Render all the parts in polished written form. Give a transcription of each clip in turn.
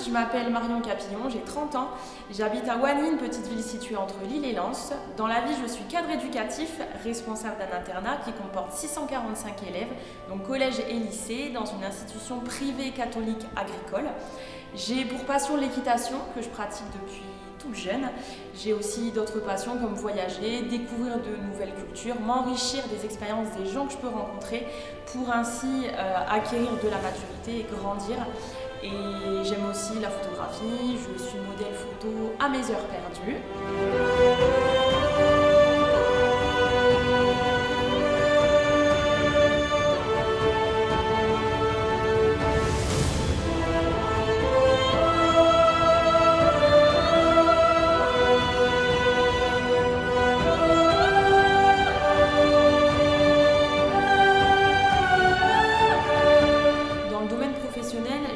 je m'appelle Marion Capillon, j'ai 30 ans, j'habite à Wany, une petite ville située entre Lille et Lens. Dans la vie, je suis cadre éducatif, responsable d'un internat qui comporte 645 élèves, donc collège et lycée, dans une institution privée catholique agricole. J'ai pour passion l'équitation que je pratique depuis tout jeune. J'ai aussi d'autres passions comme voyager, découvrir de nouvelles cultures, m'enrichir des expériences des gens que je peux rencontrer pour ainsi acquérir de la maturité et grandir. Et j'aime aussi la photographie, je suis modèle photo à mes heures perdues.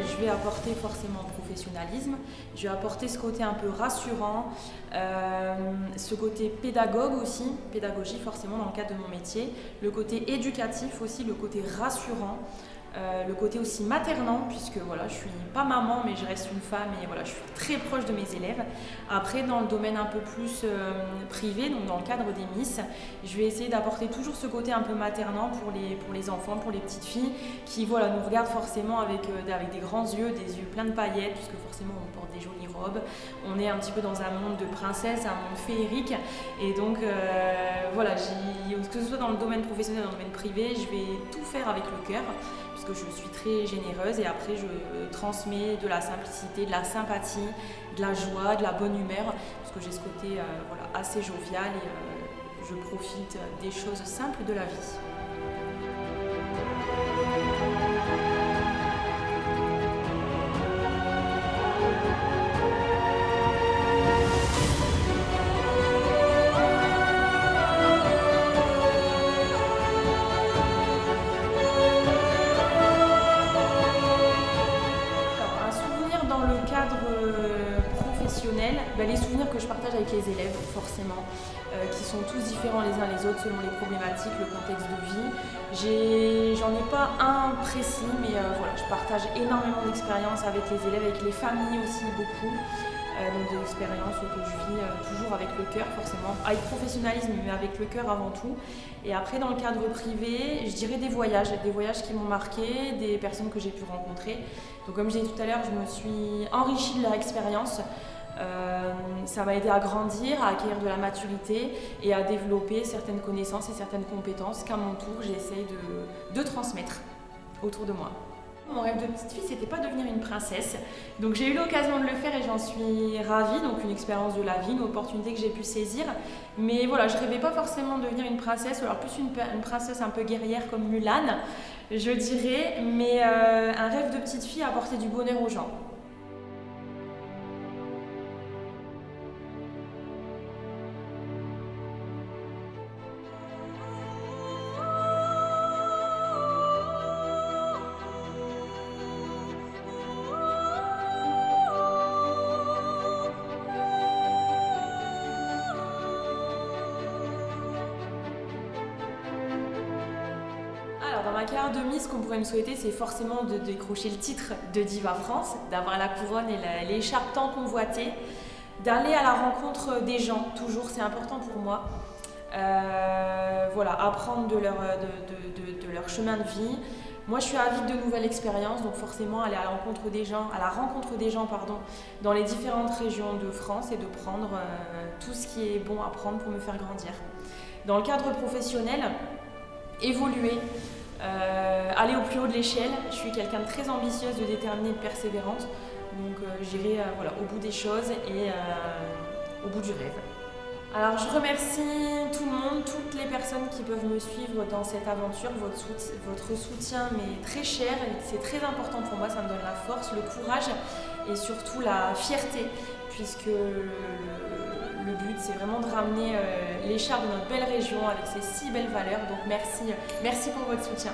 Je vais apporter forcément professionnalisme, je vais apporter ce côté un peu rassurant, ce côté pédagogue aussi, pédagogie forcément dans le cadre de mon métier, le côté éducatif aussi, le côté rassurant, le côté aussi maternant, puisque voilà, je suis pas maman mais je reste une femme et voilà, je suis très proche de mes élèves. Après, dans le domaine un peu plus privé, donc dans le cadre des Miss, je vais essayer d'apporter toujours ce côté un peu maternant pour les enfants, pour les petites filles qui voilà, nous regardent forcément avec des grands yeux, des yeux pleins de paillettes, puisque forcément on porte des jolies robes, on est un petit peu dans un monde de princesse, un monde féerique, et donc voilà, que ce soit dans le domaine professionnel ou dans le domaine privé, je vais tout faire avec le cœur, puisque je suis très généreuse et après je transmets de la simplicité, de la sympathie, de la joie, de la bonne humeur, parce que j'ai ce côté voilà, assez jovial et je profite des choses simples de la vie. Professionnel, les souvenirs que je partage avec les élèves forcément, qui sont tous différents les uns les autres selon les problématiques, le contexte de vie. J'en ai pas un précis, mais voilà, je partage énormément d'expériences avec les élèves, avec les familles aussi beaucoup. Donc des expériences que je vis toujours avec le cœur forcément, avec professionnalisme mais avec le cœur avant tout. Et après dans le cadre privé, je dirais des voyages qui m'ont marqué, des personnes que j'ai pu rencontrer. Donc comme je disais tout à l'heure, je me suis enrichie de leur expérience. Ça m'a aidé à grandir, à acquérir de la maturité et à développer certaines connaissances et certaines compétences qu'à mon tour j'essaye de transmettre autour de moi. Mon rêve de petite fille, c'était pas devenir une princesse. Donc j'ai eu l'occasion de le faire et j'en suis ravie. Donc une expérience de la vie, une opportunité que j'ai pu saisir. Mais voilà, je rêvais pas forcément de devenir une princesse, ou alors plus une princesse un peu guerrière comme Mulan, je dirais. Mais un rêve de petite fille, apporter du bonheur aux gens. Dans ma carrière de Miss, ce qu'on pourrait me souhaiter, c'est forcément de décrocher le titre de Diva France, d'avoir la couronne et l'écharpe tant convoitée, d'aller à la rencontre des gens, toujours, c'est important pour moi. Voilà, apprendre de leur chemin de vie. Moi, je suis avide de nouvelles expériences, donc forcément aller à la rencontre des gens, dans les différentes régions de France et de prendre tout ce qui est bon à prendre pour me faire grandir. Dans le cadre professionnel, évoluer. Aller au plus haut de l'échelle. Je suis quelqu'un de très ambitieuse, de déterminée, de persévérante. Donc j'irai voilà, au bout des choses et au bout du rêve. Alors je remercie tout le monde, toutes les personnes qui peuvent me suivre dans cette aventure. Votre soutien m'est très cher, c'est très important pour moi, ça me donne la force, le courage et surtout la fierté, puisque le but c'est vraiment de ramener l'écharpe de notre belle région avec ses si belles valeurs. Donc merci pour votre soutien.